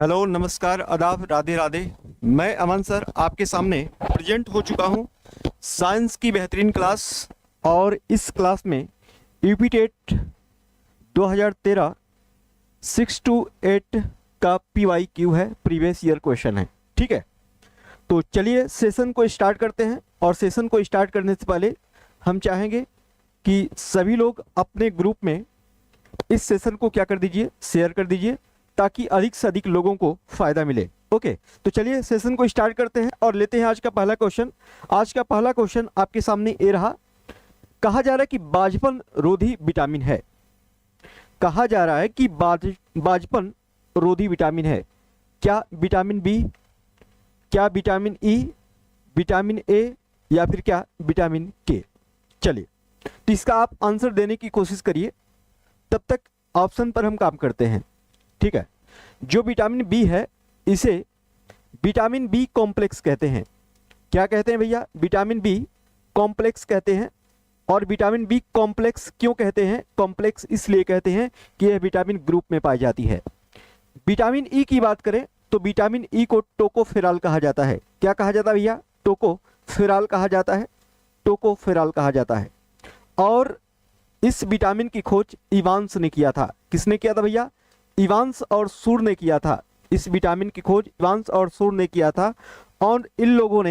Hello, नमस्कार, आदाब, राधे राधे। मैं अमन सर आपके सामने प्रेजेंट हो चुका हूं साइंस की बेहतरीन क्लास। और इस क्लास में यूपी टेट 2013 6 to 8 का PYQ है, प्रीवियस ईयर क्वेश्चन है। ठीक है, तो चलिए सेशन को स्टार्ट करते हैं। और सेशन को स्टार्ट करने से पहले हम चाहेंगे कि सभी लोग अपने ग्रुप में इस सेशन को क्या कर दीजिए, शेयर कर दीजिए, ताकि अधिक से अधिक लोगों को फायदा मिले। ओके, तो चलिए सेशन को स्टार्ट करते हैं और लेते हैं आज का पहला क्वेश्चन। आज का पहला क्वेश्चन आपके सामने ये रहा। कहा जा रहा है कि बाजपन रोधी विटामिन है। कहा जा रहा है कि बाजपन रोधी विटामिन है। क्या विटामिन बी, क्या विटामिन ई, विटामिन ए, या फिर क्या विटामिन के। चलिए, तो इसका आप आंसर देने की कोशिश करिए, तब तक ऑप्शन पर हम काम करते हैं। ठीक है, जो विटामिन बी है इसे विटामिन बी कॉम्प्लेक्स कहते हैं। क्या कहते हैं भैया? विटामिन बी कॉम्प्लेक्स कहते हैं। और विटामिन बी कॉम्प्लेक्स क्यों कहते हैं? कॉम्प्लेक्स इसलिए कहते हैं कि यह विटामिन ग्रुप में पाई जाती है। विटामिन ई की बात करें तो विटामिन ई को टोकोफेरॉल कहा जाता है। क्या कहा जाता है भैया? टोकोफेरॉल कहा जाता है। टोकोफेरॉल कहा जाता है। और इस विटामिन की खोज इवांस ने किया था। किसने किया था भैया? इवांस और सूर ने किया था। इस विटामिन की खोज इवांस और सूर ने किया था। और इन लोगों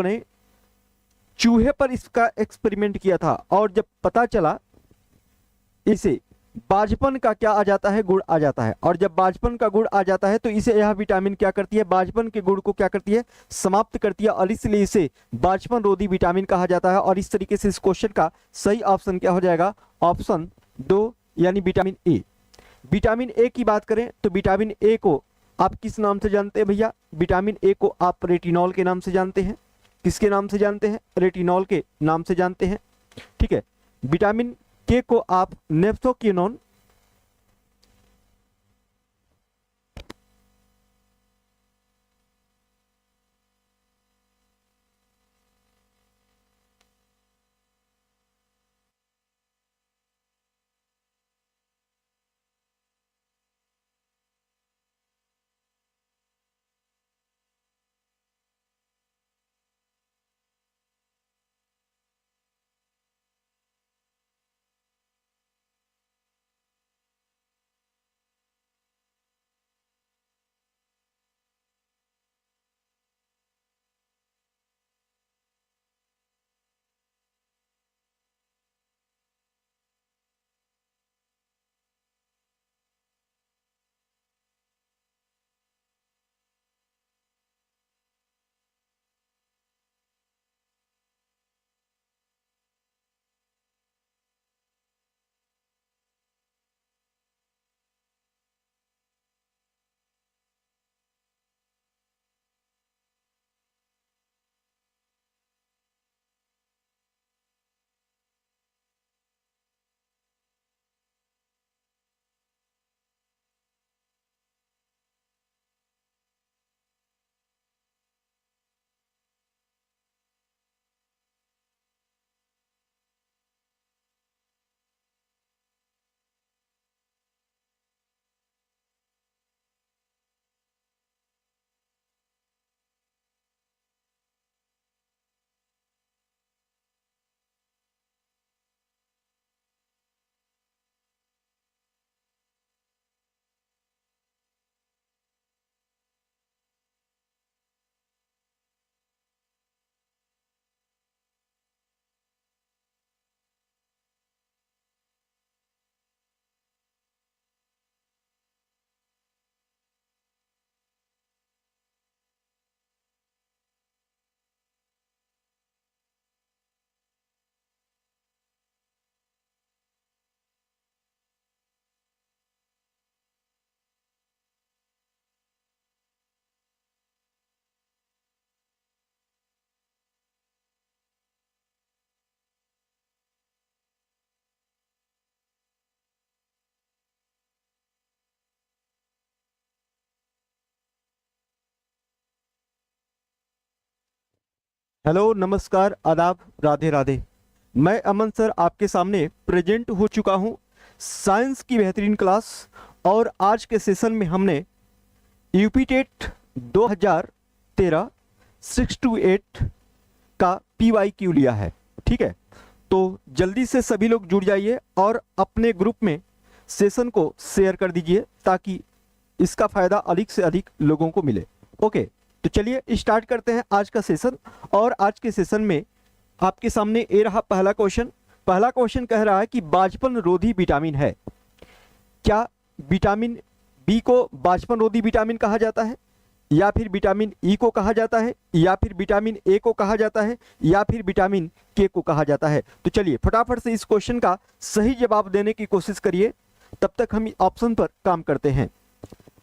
ने चूहे पर इसका एक्सपेरिमेंट किया था। और जब पता चला, इसे बाजपन का क्या आ जाता है? गुण आ जाता है। और जब बाजपन का गुण आ जाता है तो इसे यह विटामिन क्या करती है? बाजपन के गुण को क्या करती है? समाप्त करती है। और इसलिए इसे बाजपन रोधी विटामिन कहा जाता है। और इस तरीके से इस क्वेश्चन का सही ऑप्शन क्या हो जाएगा? ऑप्शन 2 यानी विटामिन ए। विटामिन ए की बात करें तो विटामिन ए को आप किस नाम से जानते हैं भैया? विटामिन ए को आप रेटिनॉल के नाम से जानते हैं। किसके नाम से जानते हैं? रेटिनॉल के नाम से जानते हैं। ठीक है, विटामिन के को आप नेप्थोक्विनोन, हेलो, नमस्कार, आदाब, राधे राधे। मैं अमन सर आपके सामने प्रेजेंट हो चुका हूं साइंस की बेहतरीन क्लास। और आज के सेशन में हमने यूपीटेट 2013 6 to 8 का PYQ लिया है। ठीक है, तो जल्दी से सभी लोग जुड़ जाइए और अपने ग्रुप में सेशन को शेयर कर दीजिए ताकि इसका फायदा अधिक से अधिक लोगों को मिले। ओके, तो चलिए स्टार्ट करते हैं आज का सेशन। और आज के सेशन में आपके सामने ये रहा पहला क्वेश्चन। पहला क्वेश्चन कह रहा है कि बांझपन रोधी विटामिन है। क्या विटामिन बी को बांझपन रोधी विटामिन कहा जाता है, या फिर विटामिन ई को कहा जाता है, या फिर विटामिन ए को कहा जाता है, या फिर विटामिन के को कहा जाता है? तो चलिए फटाफट से इस क्वेश्चन का सही जवाब देने की कोशिश करिए, तब तक हम ऑप्शन पर काम करते हैं।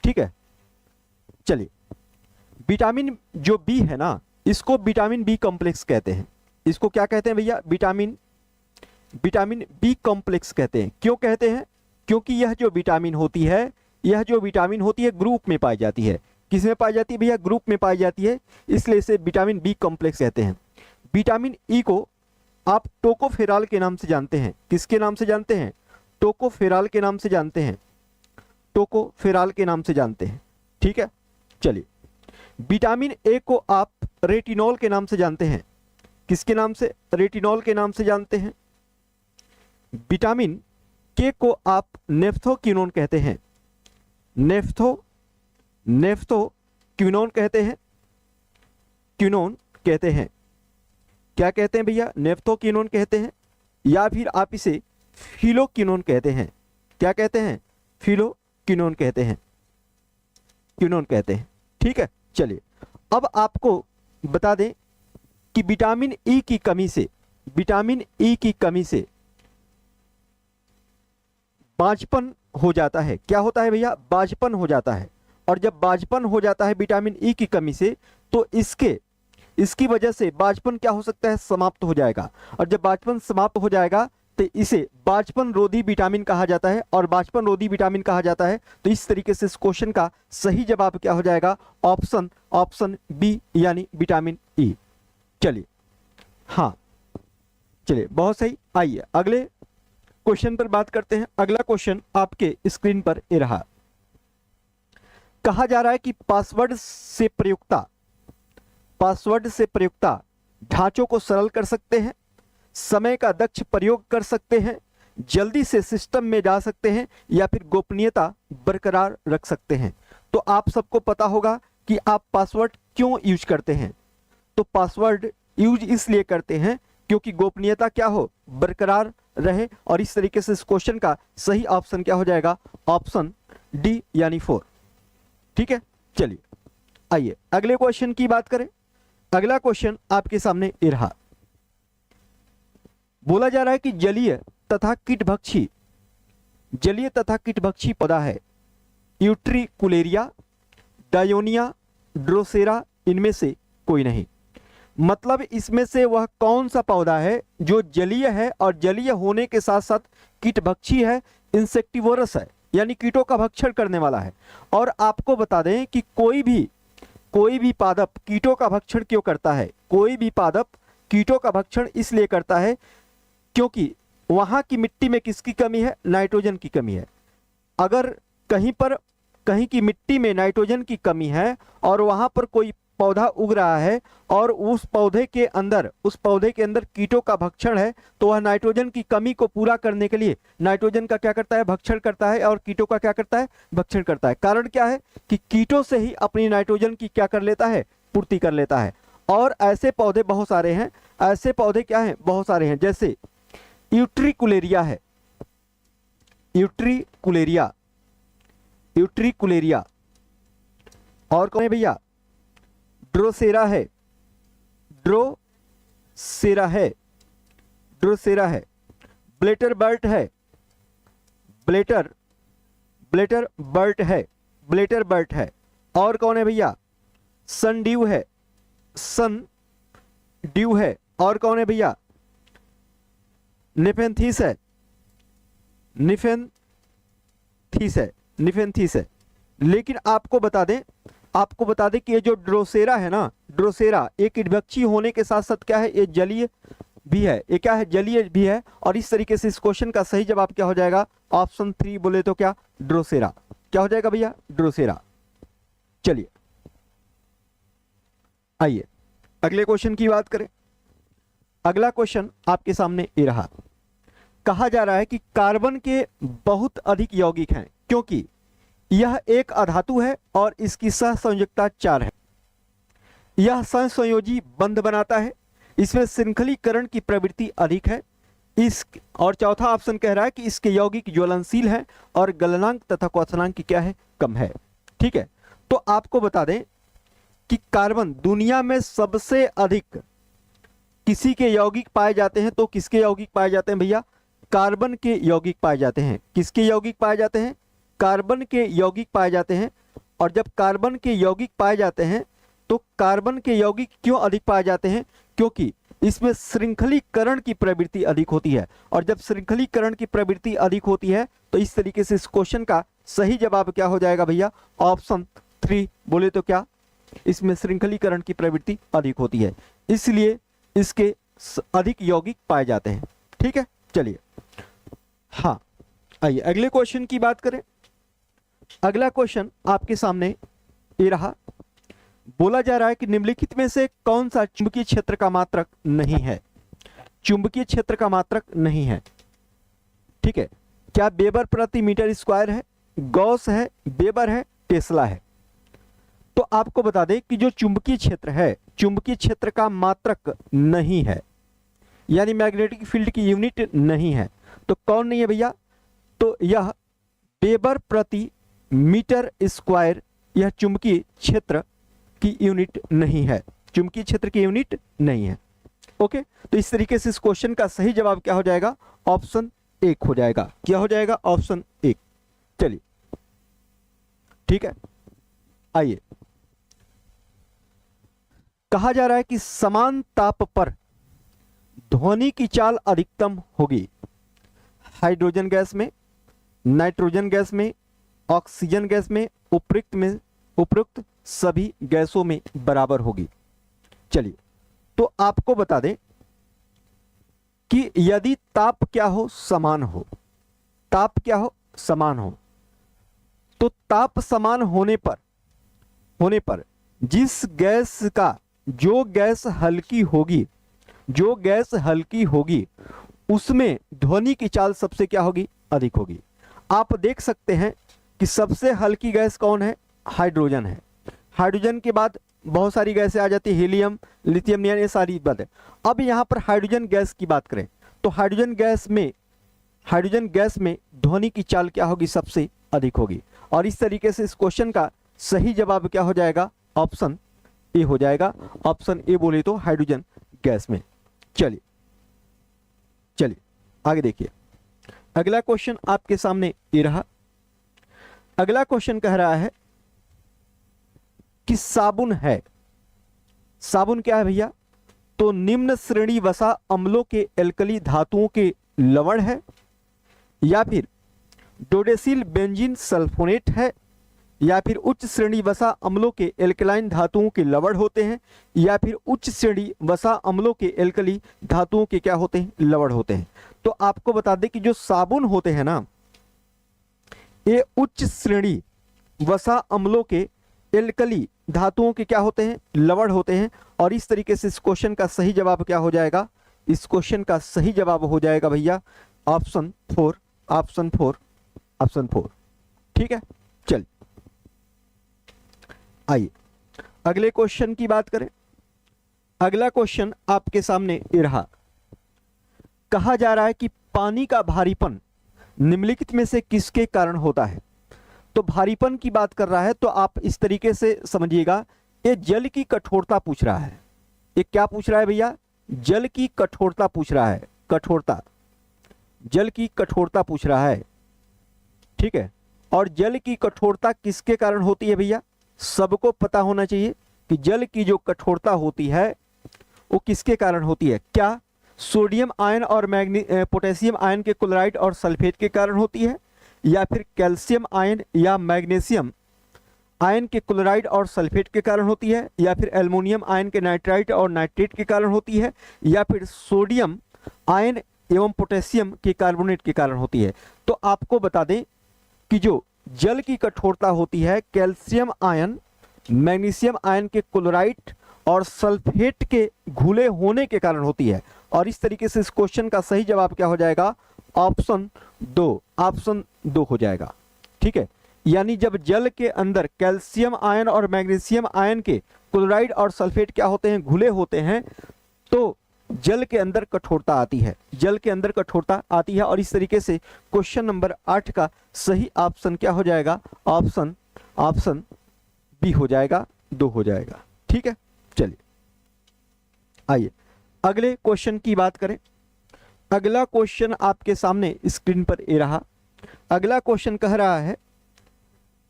ठीक है, चलिए विटामिन जो बी है ना, इसको विटामिन बी कॉम्प्लेक्स कहते हैं। इसको क्या कहते हैं भैया? विटामिन बी कॉम्प्लेक्स कहते हैं। क्यों कहते हैं? क्योंकि यह जो विटामिन होती है, यह जो विटामिन होती है ग्रुप में पाई जाती है। किस में पाई जाती है भैया? ग्रुप में पाई जाती है, इसलिए इसे विटामिन बी कॉम्प्लेक्स कहते हैं। विटामिन ई को आप टोकोफेरॉल के नाम से जानते हैं। किसके नाम से जानते हैं? टोकोफेरॉल के नाम से जानते हैं। टोकोफेरॉल के नाम से जानते हैं। ठीक है, चलिए विटामिन ए को आप रेटिनॉल के नाम से जानते हैं। किसके नाम से? रेटिनॉल के नाम से जानते हैं। विटामिन के को आप नेफ्थोक्विनोन कहते हैं। नेफ्थोक्विनोन कहते हैं। क्विनोन कहते हैं। क्या कहते हैं भैया? नेफ्थोक्विनोन कहते हैं, या फिर आप इसे फिलोक्विनोन कहते हैं। क्या कहते हैं? फिलोक्विनोन कहते हैं। क्विनोन कहते हैं। ठीक है, चलिए अब आपको बता दें कि विटामिन ई की कमी से बांझपन हो जाता है। क्या होता है भैया? बांझपन हो जाता है। और जब बांझपन हो जाता है विटामिन ई की कमी से, तो इसकी वजह से बांझपन क्या हो सकता है? समाप्त हो जाएगा। और जब बांझपन समाप्त हो जाएगा तो इसे बांझपन रोधी विटामिन कहा जाता है। और बांझपन रोधी विटामिन कहा जाता है, तो इस तरीके से इस क्वेश्चन का सही जवाब क्या हो जाएगा? ऑप्शन बी, यानी विटामिन ई। चलिए, हाँ चलिए, बहुत सही। आइए अगले क्वेश्चन पर बात करते हैं। अगला क्वेश्चन आपके स्क्रीन पर ये रहा। कहा जा रहा है कि पासवर्ड से प्रयुक्ता ढांचों को सरल कर सकते हैं, समय का दक्ष प्रयोग कर सकते हैं, जल्दी से सिस्टम में जा सकते हैं, या फिर गोपनीयता बरकरार रख सकते हैं। तो आप सबको पता होगा कि आप पासवर्ड क्यों यूज करते हैं। तो पासवर्ड यूज इसलिए करते हैं क्योंकि गोपनीयता क्या हो? बरकरार रहे। और इस तरीके से इस क्वेश्चन का सही ऑप्शन क्या हो जाएगा? ऑप्शन डी, यानी 4। ठीक है, चलिए आइए अगले क्वेश्चन की बात करें। अगला क्वेश्चन आपके सामने ये रहा। बोला जा रहा है कि जलीय तथा कीटभक्षी पौधा है यूट्रिकुलेरिया, डायोनिया, ड्रोसेरा, इनमें से कोई नहीं। मतलब इसमें से वह कौन सा पौधा है जो जलीय है और जलीय होने के साथ साथ कीटभक्षी है, इंसेक्टिवोरस है, यानी कीटों का भक्षण करने वाला है। और आपको बता दें कि कोई भी पादप कीटों का भक्षण क्यों करता है? कोई भी पादप कीटों का भक्षण इसलिए करता है क्योंकि वहां की मिट्टी में किसकी कमी है? नाइट्रोजन की कमी है। अगर कहीं की मिट्टी में नाइट्रोजन की कमी है और वहां पर कोई पौधा उग रहा है और उस पौधे के अंदर कीटों का भक्षण है, तो वह नाइट्रोजन की कमी को पूरा करने के लिए नाइट्रोजन का क्या करता है? भक्षण करता है। और कीटों का क्या करता है? भक्षण करता है। कारण क्या है कि कीटों से ही अपनी नाइट्रोजन की क्या कर लेता है? पूर्ति कर लेता है। और ऐसे पौधे बहुत सारे हैं। ऐसे पौधे क्या हैं? बहुत सारे हैं। जैसे यूट्रिकुलेरिया है, यूट्रिकुलेरिया। और कौन है भैया? ड्रोसेरा है, ब्लेटर बर्ट है। और कौन है भैया? सन ड्यू है। और कौन है भैया? निफेंथीस है। लेकिन आपको बता दें कि ये जो ड्रोसेरा है ना, ड्रोसेरा एक कीटभक्षी होने के साथ साथ क्या है? ये जलीय भी है। ये क्या है? जलीय भी है। और इस तरीके से इस क्वेश्चन का सही जवाब क्या हो जाएगा? ऑप्शन 3 बोले तो क्या? ड्रोसेरा। क्या हो जाएगा भैया? ड्रोसेरा। चलिए आइए अगले क्वेश्चन की बात करें। अगला क्वेश्चन आपके सामने ये रहा। कहा जा रहा है कि कार्बन के बहुत अधिक यौगिक हैं क्योंकि यह एक अधातु है और इसकी सहसंयोजकता 4 है। यह सहसंयोजी बंध बनाता है, इसमें श्रृंखलीकरण की प्रवृत्ति अधिक है। इस और चौथा ऑप्शन कह रहा है कि इसके यौगिक ज्वलनशील हैं और गलनांक तथा क्वथनांक की क्या है, कम है। ठीक है, तो आपको बता दें कि कार्बन दुनिया में सबसे अधिक किसी के यौगिक पाए जाते हैं, तो किसके यौगिक पाए जाते हैं भैया? कार्बन के यौगिक पाए जाते हैं। किसके यौगिक पाए जाते हैं? कार्बन के यौगिक पाए जाते हैं। और जब कार्बन के यौगिक पाए जाते हैं तो कार्बन के यौगिक क्यों अधिक पाए जाते हैं? क्योंकि इसमें श्रृंखलीकरण की प्रवृत्ति अधिक होती है। और जब श्रृंखलीकरण की प्रवृत्ति अधिक होती है तो इस तरीके से इस क्वेश्चन का सही जवाब क्या हो जाएगा भैया? ऑप्शन 3 बोले तो क्या? इसमें श्रृंखलीकरण की प्रवृत्ति अधिक होती है, इसलिए इसके अधिक यौगिक पाए जाते हैं। ठीक है, चलिए हाँ आइए अगले क्वेश्चन की बात करें। अगला क्वेश्चन आपके सामने ये रहा। बोला जा रहा है कि निम्नलिखित में से कौन सा चुंबकीय क्षेत्र का मात्रक नहीं है? चुंबकीय क्षेत्र का मात्रक नहीं है। ठीक है, क्या वेबर प्रति मीटर स्क्वायर है, गॉस है, वेबर है, टेस्ला है? तो आपको बता दें कि जो चुंबकीय क्षेत्र है, चुंबकीय क्षेत्र का मात्रक नहीं है, यानी मैग्नेटिक फील्ड की यूनिट नहीं है। तो कौन नहीं है भैया? तो यह वेबर प्रति मीटर स्क्वायर, यह चुंबकीय क्षेत्र की यूनिट नहीं है, चुंबकीय क्षेत्र की यूनिट नहीं है। ओके, तो इस तरीके से इस क्वेश्चन का सही जवाब क्या हो जाएगा? ऑप्शन 1 हो जाएगा। क्या हो जाएगा? ऑप्शन 1। चलिए ठीक है, आइए कहा जा रहा है कि समान ताप पर ध्वनि की चाल अधिकतम होगी हाइड्रोजन गैस में, नाइट्रोजन गैस में, ऑक्सीजन गैस में, उपरोक्त सभी गैसों में बराबर होगी। चलिए, तो आपको बता दें कि यदि ताप क्या हो? समान हो। ताप क्या हो? समान हो। तो ताप समान होने पर जिस गैस का जो गैस हल्की होगी उसमें ध्वनि की चाल सबसे क्या होगी? अधिक होगी। आप देख सकते हैं कि सबसे हल्की गैस कौन है? हाइड्रोजन है। हाइड्रोजन के बाद बहुत सारी गैसें आ जाती है, हीलियम, लिथियम, नियॉन, ये सारी बातें। अब यहाँ पर हाइड्रोजन गैस की बात करें तो हाइड्रोजन गैस में ध्वनि की चाल क्या होगी? सबसे अधिक होगी। और इस तरीके से इस क्वेश्चन का सही जवाब क्या हो जाएगा? ऑप्शन ए हो जाएगा। ऑप्शन ए बोले तो हाइड्रोजन गैस में। चलिए आगे देखिए। अगला क्वेश्चन आपके सामने ये रहा। अगला क्वेश्चन कह रहा है कि साबुन क्या है भैया? तो निम्न श्रेणी वसा अम्लों के एल्कली धातुओं के लवण है, या फिर डोडेसिल बेंजीन सल्फोनेट है, या फिर उच्च श्रेणी वसा अम्लों के एल्कलाइन धातुओं के लवण होते हैं, या फिर उच्च श्रेणी वसा अम्लों के एल्कली धातुओं के क्या होते हैं? लवण होते हैं। तो आपको बता दें कि जो साबुन होते हैं ना, ये उच्च श्रेणी वसा अम्लों के एल्कली धातुओं के क्या होते हैं? लवण होते हैं। और इस तरीके से इस क्वेश्चन का सही जवाब क्या हो जाएगा? इस क्वेश्चन का सही जवाब हो जाएगा भैया ऑप्शन 4। ठीक है, चल आइए अगले क्वेश्चन की बात करें। अगला क्वेश्चन आपके सामने ये रहा। कहा जा रहा है कि पानी का भारीपन निम्नलिखित में से किसके कारण होता है? तो भारीपन की बात कर रहा है, तो आप इस तरीके से समझिएगा, ये जल की कठोरता पूछ रहा है। ये क्या पूछ रहा है भैया? जल की कठोरता पूछ रहा है। जल की कठोरता पूछ रहा है। ठीक है, और जल की कठोरता किसके कारण होती है भैया? सबको पता होना चाहिए कि जल की जो कठोरता होती है वो किसके कारण होती है। क्या सोडियम आयन और पोटेशियम आयन के क्लोराइड और सल्फेट के कारण होती है, या फिर कैल्शियम आयन या मैग्नीशियम आयन के क्लोराइड और सल्फेट के कारण होती है, या फिर एल्युमिनियम आयन के नाइट्राइट और नाइट्रेट के कारण होती है, या फिर सोडियम आयन एवं पोटेशियम के कार्बोनेट के कारण होती है। तो आपको बता दें कि जो जल की कठोरता होती है कैल्शियम आयन मैग्नीशियम आयन के क्लोराइड और सल्फेट के घुले होने के कारण होती है। और इस तरीके से इस क्वेश्चन का सही जवाब क्या हो जाएगा? ऑप्शन 2, ऑप्शन 2 हो जाएगा। ठीक है, यानी जब जल के अंदर कैल्शियम आयन और मैग्नीशियम आयन के क्लोराइड और सल्फेट क्या होते हैं? घुले होते हैं, तो जल के अंदर कठोरता आती है, जल के अंदर कठोरता आती है। और इस तरीके से क्वेश्चन नंबर 8 का सही ऑप्शन क्या हो जाएगा? ऑप्शन बी हो जाएगा, 2 हो जाएगा। ठीक है, चलिए आइए अगले क्वेश्चन की बात करें। अगला क्वेश्चन आपके सामने स्क्रीन पर ये रहा। अगला क्वेश्चन कह रहा है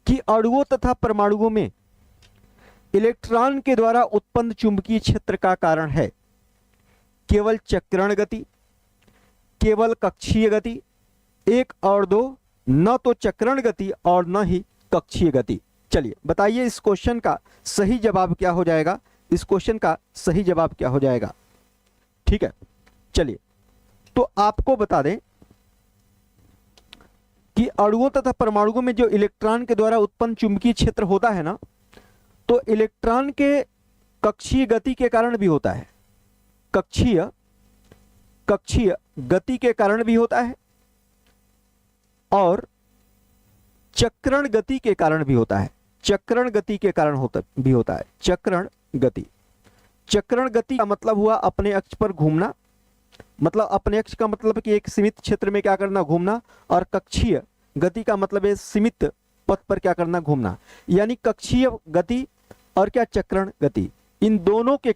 कि अणुओं तथा परमाणुओं में इलेक्ट्रॉन के द्वारा उत्पन्न चुंबकीय क्षेत्र का कारण है केवल चक्रण गति, केवल कक्षीय गति, 1 और 2, न तो चक्रण गति और न ही कक्षीय गति। चलिए बताइए इस क्वेश्चन का सही जवाब क्या हो जाएगा? इस क्वेश्चन का सही जवाब क्या हो जाएगा? ठीक है, चलिए तो आपको बता दें कि अणुओं तथा परमाणुओं में जो इलेक्ट्रॉन के द्वारा उत्पन्न चुंबकीय क्षेत्र होता है ना, तो इलेक्ट्रॉन के कक्षीय गति के कारण भी होता है, कक्षीय गति के कारण भी होता है और चक्रण गति के कारण भी होता है, चक्रण गति के कारण भी होता है। चक्रण गति का मतलब हुआ अपने अक्ष पर घूमना, मतलब अपने अक्ष का मतलब कि एक सीमित क्षेत्र में क्या करना? घूमना। और कक्षीय गति का मतलब है सीमित पथ पर क्या करना? घूमना। यानी कक्षीय गति और क्या? चक्रण गति, इन दोनों के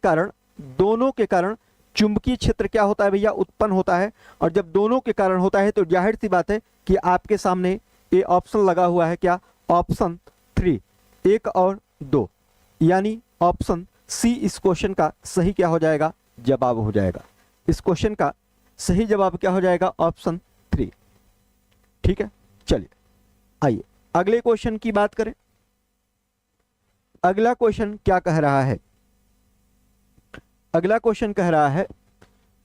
कारण चुंबकीय क्षेत्र क्या होता है भैया? उत्पन्न होता है। और जब दोनों के कारण होता है तो जाहिर सी बात है कि आपके सामने ये ऑप्शन लगा हुआ है, क्या? ऑप्शन 3, 1 और 2, यानी ऑप्शन सी इस क्वेश्चन का सही क्या हो जाएगा? जवाब हो जाएगा। इस क्वेश्चन का सही जवाब क्या हो जाएगा? ऑप्शन 3। ठीक है, चलिए आइए अगले क्वेश्चन की बात करें। अगला क्वेश्चन क्या कह रहा है? अगला क्वेश्चन कह रहा है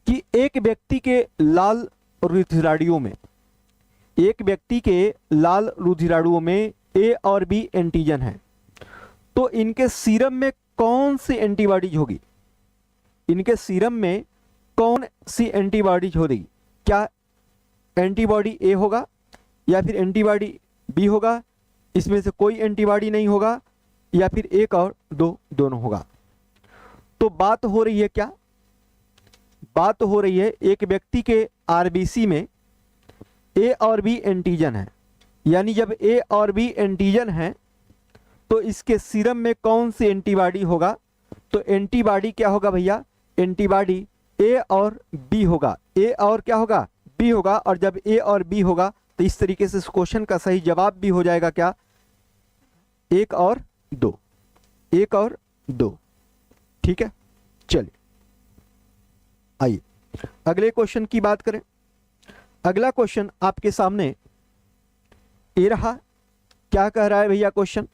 कि एक व्यक्ति के लाल रुधिराणुओं में ए और बी एंटीजन है, तो इनके सीरम में कौन सी एंटीबॉडीज होगी? इनके सीरम में कौन सी एंटीबॉडीज होगी? क्या एंटीबॉडी ए होगा या फिर एंटीबॉडी बी होगा? इसमें से कोई एंटीबॉडी नहीं होगा या फिर 1 और 2 दोनों होगा? तो बात हो रही है क्या? बात हो रही है एक व्यक्ति के आरबीसी में ए और बी एंटीजन है, यानी जब ए और बी एंटीजन है तो इसके सीरम में कौन सी एंटीबॉडी होगा? तो एंटीबॉडी क्या होगा भैया? एंटीबॉडी ए और बी होगा। ए और क्या होगा? बी होगा। और जब ए और बी होगा तो इस तरीके से इस क्वेश्चन का सही जवाब भी हो जाएगा क्या? 1 और 2, 1 और 2। ठीक है, चलिए आइए अगले क्वेश्चन की बात करें। अगला क्वेश्चन आपके सामने ये रहा। क्या कह रहा है भैया? क्वेश्चन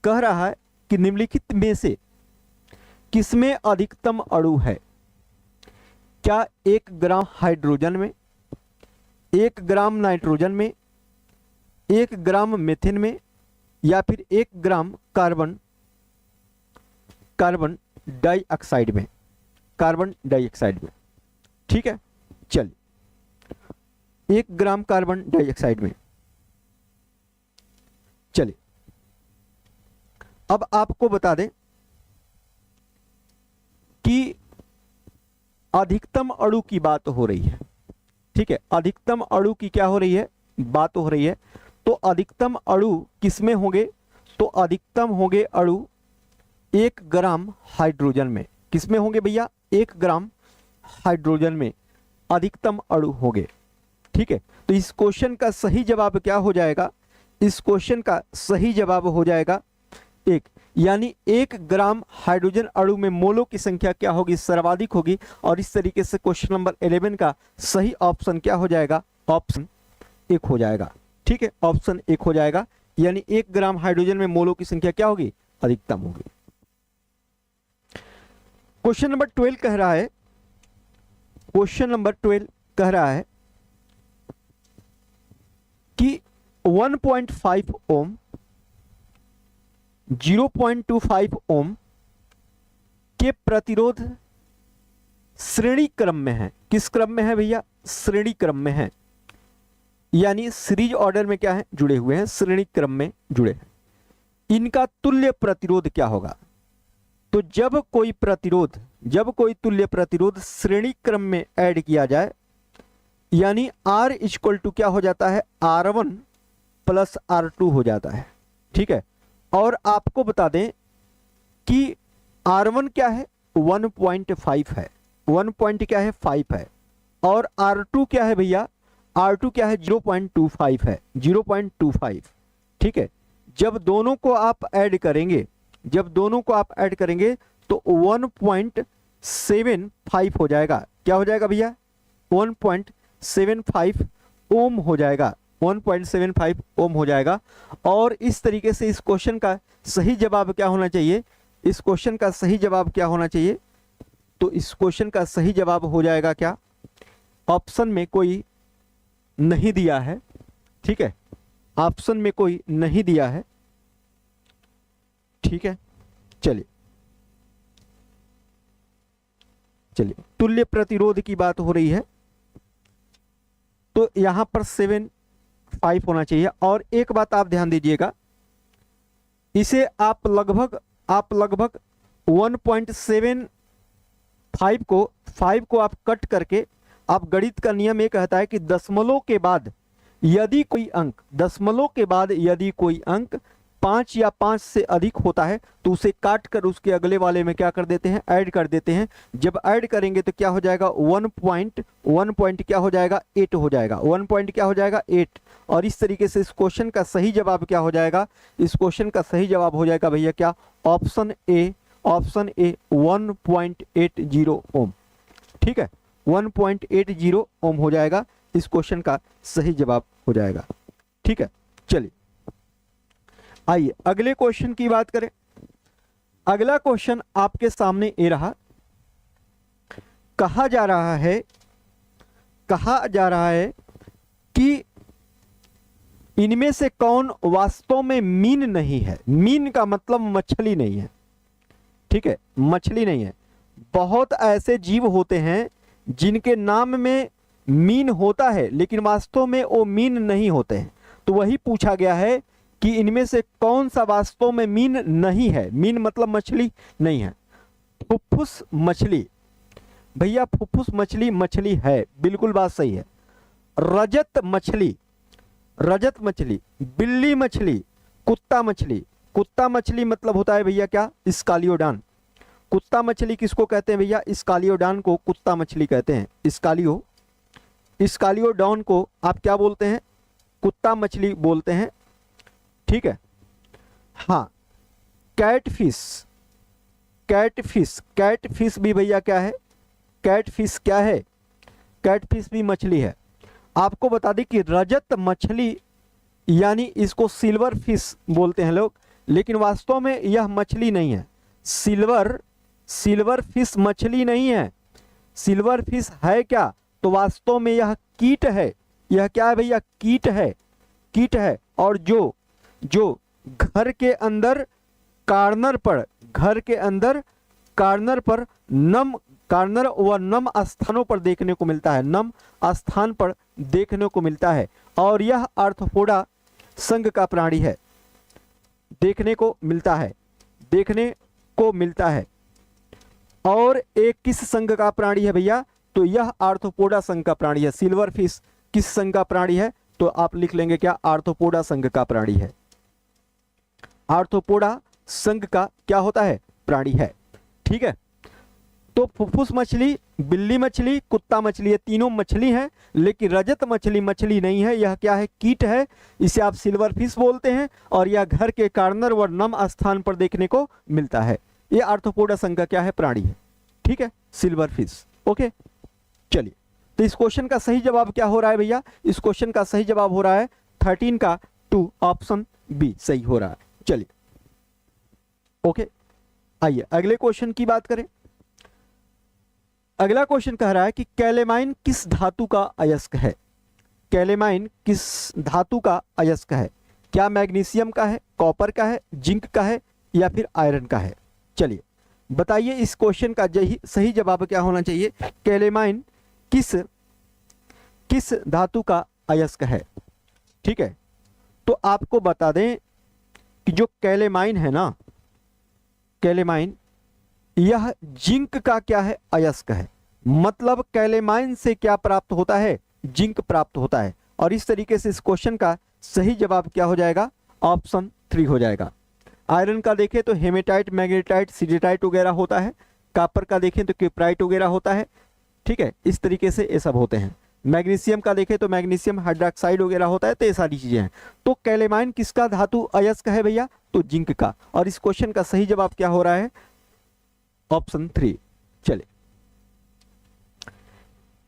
कह रहा है कि निम्नलिखित में से किसमें अधिकतम अणु है? क्या 1 ग्राम हाइड्रोजन में, 1 ग्राम नाइट्रोजन में, 1 ग्राम मीथेन में, या फिर 1 ग्राम कार्बन डाइऑक्साइड में? कार्बन डाइऑक्साइड में। ठीक है, चलिए 1 ग्राम कार्बन डाइऑक्साइड में। चलिए अब आपको बता दें कि अधिकतम अणु की बात हो रही है। ठीक है, अधिकतम अणु की क्या हो रही है? बात हो रही है। तो अधिकतम अणु किसमें होंगे? तो अधिकतम होंगे अणु 1 ग्राम हाइड्रोजन में। किसमें होंगे भैया? 1 ग्राम हाइड्रोजन में अधिकतम अणु होंगे। ठीक है, तो इस क्वेश्चन का सही जवाब क्या हो जाएगा? इस क्वेश्चन का सही जवाब हो जाएगा 1, यानी 1 ग्राम हाइड्रोजन अणु में मोलों की संख्या क्या होगी? सर्वाधिक होगी। और इस तरीके से क्वेश्चन नंबर 11 का सही ऑप्शन क्या हो जाएगा? ऑप्शन 1 हो जाएगा। ठीक है, ऑप्शन 1 हो जाएगा, यानी 1 ग्राम हाइड्रोजन में मोलों की संख्या क्या होगी? अधिकतम होगी। क्वेश्चन नंबर 12 कह रहा है, क्वेश्चन नंबर 12 कह रहा है कि 1.5 ओम 0.25 ओम के प्रतिरोध श्रेणी क्रम में है। किस क्रम में है भैया? श्रेणी क्रम में है, यानी सीरीज ऑर्डर में क्या है? जुड़े हुए हैं, श्रेणी क्रम में जुड़े हैं। इनका तुल्य प्रतिरोध क्या होगा? तो जब कोई तुल्य प्रतिरोध श्रेणी क्रम में ऐड किया जाए, यानी R इक्वल टू क्या हो जाता है? R1 प्लस R2 हो जाता है। ठीक है, और आपको बता दें कि R1 क्या है? 1.5 है, 1 पॉइंट क्या है? 5 है। और R2 क्या है भैया? R2 क्या है? 0.25 है, 0.25। ठीक है, जब दोनों को आप ऐड करेंगे तो 1.75 हो जाएगा। क्या हो जाएगा भैया? 1.75 ओम हो जाएगा, 1.75 ओम हो जाएगा। और इस तरीके से इस क्वेश्चन का सही जवाब क्या होना चाहिए? इस क्वेश्चन का सही जवाब क्या होना चाहिए? तो इस क्वेश्चन का सही जवाब हो जाएगा क्या? ऑप्शन में कोई नहीं दिया है। ठीक है, ऑप्शन में कोई नहीं दिया है। ठीक है, चलिए तुल्य प्रतिरोध की बात हो रही है, तो यहां पर 7.5 होना चाहिए। और एक बात आप ध्यान दीजिएगा, इसे आप लगभग 1.75 को 5 को आप कट करके, आप गणित का नियम ये कहता है कि दशमलव के बाद यदि कोई अंक 5 या 5 से अधिक होता है तो उसे काट कर उसके अगले वाले में क्या कर देते हैं? ऐड कर देते हैं। जब ऐड करेंगे तो क्या हो जाएगा? 1 पॉइंट क्या हो जाएगा? 8 हो जाएगा। 1 पॉइंट क्या हो जाएगा? 8। और इस तरीके से इस क्वेश्चन का सही जवाब क्या हो जाएगा? इस क्वेश्चन का सही जवाब हो जाएगा भैया क्या? ऑप्शन ए 1.80 ओम। ठीक है, 1.80 ओम हो जाएगा, इस क्वेश्चन का सही जवाब हो जाएगा। ठीक है, चलिए आइए अगले क्वेश्चन की बात करें। अगला क्वेश्चन आपके सामने ये रहा। कहा जा रहा है कि इनमें से कौन वास्तव में मीन नहीं है? मीन का मतलब मछली नहीं है। ठीक है, मछली नहीं है। बहुत ऐसे जीव होते हैं जिनके नाम में मीन होता है लेकिन वास्तव में वो मीन नहीं होते हैं। तो वही पूछा गया है कि इनमें से कौन सा वास्तव में मीन नहीं है? मीन मतलब मछली नहीं है। फुफ्फुस मछली भैया, फुफ्फुस मछली है, बिल्कुल बात सही है। रजत मछली, बिल्ली मछली, कुत्ता मछली मतलब होता है भैया क्या? स्कालियोडान। कुत्ता मछली किसको कहते हैं भैया? स्कालियोडान को कुत्ता मछली कहते हैं। स्कालियोडान को आप क्या बोलते हैं? कुत्ता मछली बोलते हैं। ठीक है, हाँ। कैटफिश भी भैया क्या है? कैटफिश क्या है? कैटफिश भी मछली है। आपको बता दें कि रजत मछली यानी इसको सिल्वर फिश बोलते हैं लोग, लेकिन वास्तव में यह मछली नहीं है। सिल्वर फिश मछली नहीं है। सिल्वर फिश है क्या? तो वास्तव में यह कीट है। यह क्या है भैया? कीट है। और जो घर के अंदर कार्नर पर नम स्थानों पर देखने को मिलता है। और यह आर्थ्रोपोडा संघ का प्राणी है। देखने को मिलता है। और एक किस संघ का प्राणी है भैया? तो यह आर्थ्रोपोडा संघ का प्राणी है। सिल्वर फिश किस संघ का प्राणी है? तो आप लिख लेंगे क्या? आर्थ्रोपोडा संघ का प्राणी है। आर्थ्रोपोडा संघ का क्या होता है? प्राणी है। ठीक है, तो फुफ्फुस मछली, बिल्ली मछली, कुत्ता मछली, ये तीनों मछली हैं, लेकिन रजत मछली नहीं है। यह क्या है? कीट है। इसे आप सिल्वर फिश बोलते हैं। और यह घर के कार्नर व नम स्थान पर देखने को मिलता है। यह आर्थ्रोपोडा संघ का क्या है? प्राणी है। ठीक है, सिल्वर फिश। ओके, चलिए, तो इस क्वेश्चन का सही जवाब क्या हो रहा है भैया? इस क्वेश्चन का सही जवाब हो रहा है 13 का 2, ऑप्शन बी सही हो रहा है। चलिए, ओके, आइए अगले क्वेश्चन की बात करें। अगला क्वेश्चन कह रहा है कि कैलेमाइन किस धातु का अयस्क है? कैलेमाइन किस धातु का अयस्क है? क्या मैग्नीशियम का है, कॉपर का है, जिंक का है, या फिर आयरन का है। चलिए बताइए इस क्वेश्चन का सही जवाब क्या होना चाहिए। कैलेमाइन किस किस धातु का अयस्क है। ठीक है, तो आपको बता दें कि जो कैलेमाइन है ना, कैलेमाइन यह जिंक का क्या है, अयस्क है। मतलब कैलेमाइन से क्या प्राप्त होता है, जिंक प्राप्त होता है। और इस तरीके से इस क्वेश्चन का सही जवाब क्या हो जाएगा, ऑप्शन 3 हो जाएगा। आयरन का देखें तो हेमेटाइट, मैग्नेटाइट, सिडेटाइट वगैरह होता है। कॉपर का देखें तो क्यूप्राइट वगैरह होता है। ठीक है, इस तरीके से ये सब होते हैं। मैग्नीशियम का देखें तो मैग्नीशियम हाइड्रोक्साइड वगैरह होता है। तो ये सारी चीजें हैं। तो कैलेमाइन किसका धातु अयस्क है भैया, तो जिंक का। और इस क्वेश्चन का सही जवाब क्या हो रहा है, ऑप्शन 3। चले,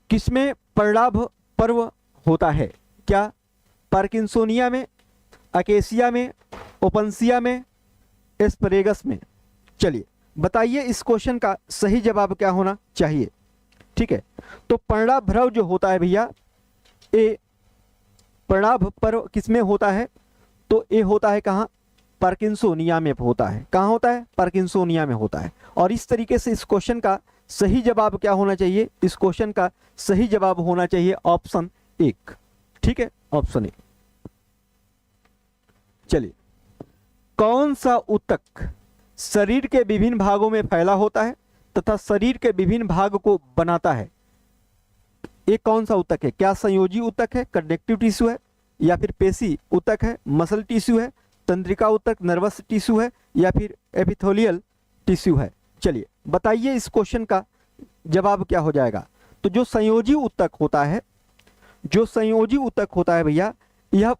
किसमें परिणाम पर्व होता है, क्या पार्किंसोनिया में, अकेसिया में, ओपनसिया में, एस्परेगस में। चलिए बताइए इस क्वेश्चन का सही जवाब क्या होना चाहिए। ठीक है, तो पर्णाभ्रव जो होता है भैया, ये पर्णाभ पर्व किसमें होता है, तो ये होता है कहाँ, पार्किंसोनिया में होता है। कहाँ होता है, पार्किंसोनिया में होता है। और इस तरीके से इस क्वेश्चन का सही जवाब क्या होना चाहिए, इस क्वेश्चन का सही जवाब होना चाहिए ऑप्शन 1। ठीक है, ऑप्शन 1। चलिए, कौन सा ऊतक शरीर के विभिन्न भागों में फैला होता है तथा शरीर के विभिन्न भाग को बनाता है। एक कौन सा ऊतक है, क्या संयोजी ऊतक है, कनेक्टिव टिश्यू है, या फिर पेशी ऊतक है, मसल टिश्यू है, तंत्रिका ऊतक नर्वस टिश्यू है, या फिर एपिथेलियल टिश्यू है। चलिए बताइए इस क्वेश्चन का जवाब क्या हो जाएगा। तो जो संयोजी ऊतक होता है, जो संयोजी ऊतक होता है भैया, यह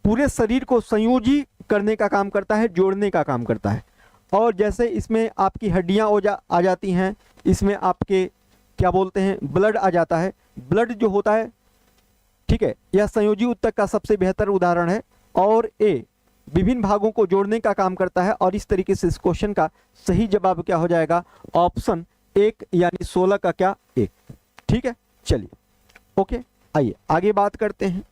पूरे शरीर को संयोजी करने का काम करता है, जोड़ने का काम करता है। और जैसे इसमें आपकी हड्डियां आ जाती हैं, इसमें आपके क्या बोलते हैं, ब्लड आ जाता है। ब्लड जो होता है, ठीक है, यह संयोजी ऊतक का सबसे बेहतर उदाहरण है। और ये विभिन्न भागों को जोड़ने का काम करता है। और इस तरीके से इस क्वेश्चन का सही जवाब क्या हो जाएगा, ऑप्शन 1 यानी 16 का क्या 1। ठीक है, चलिए ओके, आइए आगे बात करते हैं।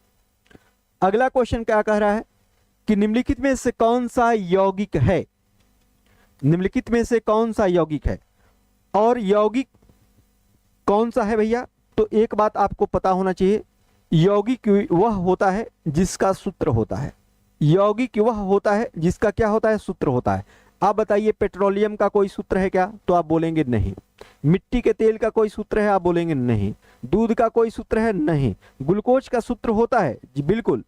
अगला क्वेश्चन क्या कह रहा है कि निम्नलिखित में से कौन सा यौगिक है, निम्नलिखित में से कौन सा यौगिक है। और यौगिक कौन सा है भैया, तो एक बात आपको पता होना चाहिए, यौगिक वह होता है जिसका सूत्र होता है। यौगिक वह होता है जिसका क्या होता है, सूत्र होता है। आप बताइए पेट्रोलियम का कोई सूत्र है क्या, तो आप बोलेंगे नहीं। मिट्टी के तेल का कोई सूत्र है, आप बोलेंगे नहीं। दूध का कोई सूत्र है, नहीं। ग्लूकोज का सूत्र होता है जी, बिल्कुल,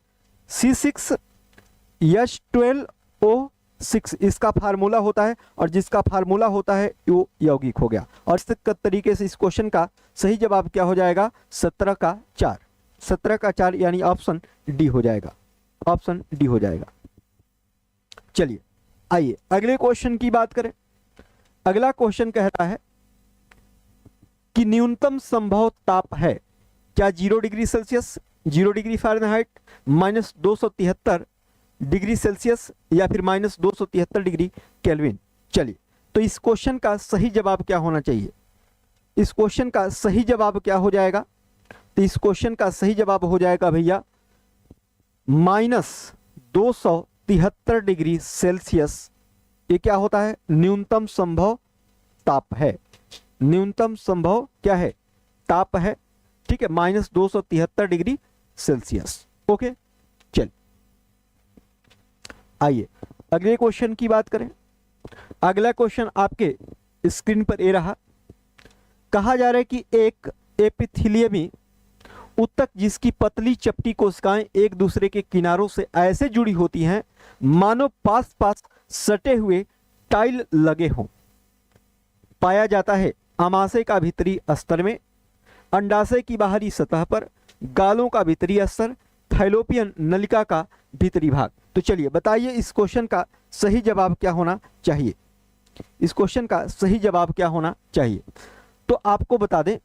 C6H12O6 इसका फार्मूला होता है। और जिसका फार्मूला होता है वो यौगिक हो गया। और इस तरीके से इस क्वेश्चन का सही जवाब क्या हो जाएगा, 17 का 4। 17 का 4 यानी ऑप्शन डी हो जाएगा, ऑप्शन डी हो जाएगा। चलिए आइए अगले क्वेश्चन की बात करें। अगला क्वेश्चन कहता है कि न्यूनतम संभव ताप है क्या 0 degree Celsius, 0 degree Fahrenheit, -273 degree Celsius, या फिर -273 डिग्री केल्विन। चलिए, तो इस क्वेश्चन का सही जवाब क्या होना चाहिए, इस क्वेश्चन का सही जवाब क्या हो जाएगा। तो इस क्वेश्चन का सही जवाब हो जाएगा भैया -273 डिग्री सेल्सियस। ये क्या होता है, न्यूनतम संभव ताप है। न्यूनतम संभव क्या है, ताप है। ठीक है, -273 डिग्री सेल्सियस। ओके, चल आइए अगले क्वेश्चन की बात करें। अगला क्वेश्चन आपके स्क्रीन पर ये रहा। कहा जा रहा है कि एक एपिथेलियमी ऊतक जिसकी पतली चपटी कोशिकाएं एक दूसरे के किनारों से ऐसे जुड़ी होती हैं मानो पास पास सटे हुए टाइल लगे हों, पाया जाता है आमाशय का भीतरी स्तर में, अंडाशय की बाहरी सतह पर, गालों का भीतरी स्तर, फैलोपियन नलिका का भीतरी भाग। तो चलिए बताइए इस क्वेश्चन का सही जवाब क्या होना चाहिए, इस क्वेश्चन का सही जवाब क्या होना चाहिए। तो आपको बता दें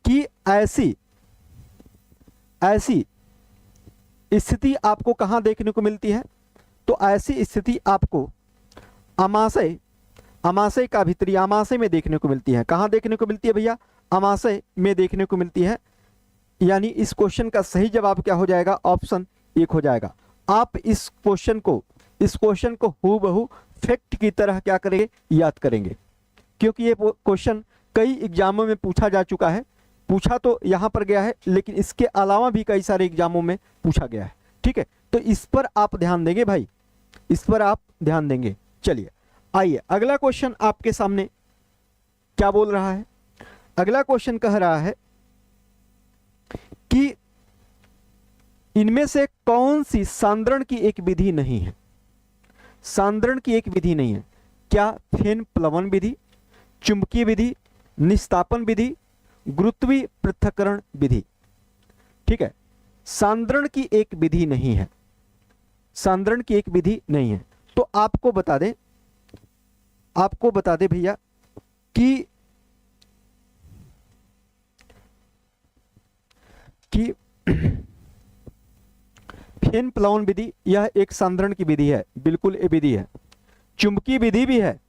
कि ऐसी स्थिति आपको कहां देखने को मिलती है। तो ऐसी स्थिति आपको आमाशय का भीतरी, आमाशय में देखने को मिलती है। कहां देखने को मिलती है भैया, आमाशय में देखने को मिलती है। यानी इस क्वेश्चन का सही जवाब क्या हो जाएगा, ऑप्शन 1 हो जाएगा। आप इस क्वेश्चन को इस क्वेश्चन को हूबहू फैक्ट की तरह क्या करेंगे, याद करेंगे, क्योंकि ये क्वेश्चन कई एग्जामों में पूछा जा चुका है। पूछा तो यहाँ पर गया है, लेकिन इसके अलावा भी कई सारे एग्जामों में पूछा गया है। ठीक है, तो इस पर आप ध्यान देंगे भाई, इस पर आप ध्यान देंगे। चलिए आइए, अगला क्वेश्चन आपके सामने क्या बोल रहा है। अगला क्वेश्चन कह रहा है कि इनमें से कौन सी सांद्रण की एक विधि नहीं है। सांद्रण की एक विधि नहीं है, क्या फेन प्लवन विधि, चुंबकीय विधि, निस्तापन विधि, गुरुत्वीय पृथक्करण विधि। ठीक है, सांद्रण की एक विधि नहीं है, सांद्रण की एक विधि नहीं है। तो आपको बता दें, आपको बता दें भैया कि फेन प्लवन विधि यह एक सांद्रण की विधि है, बिल्कुल ये विधि है। चुंबकीय विधि भी है,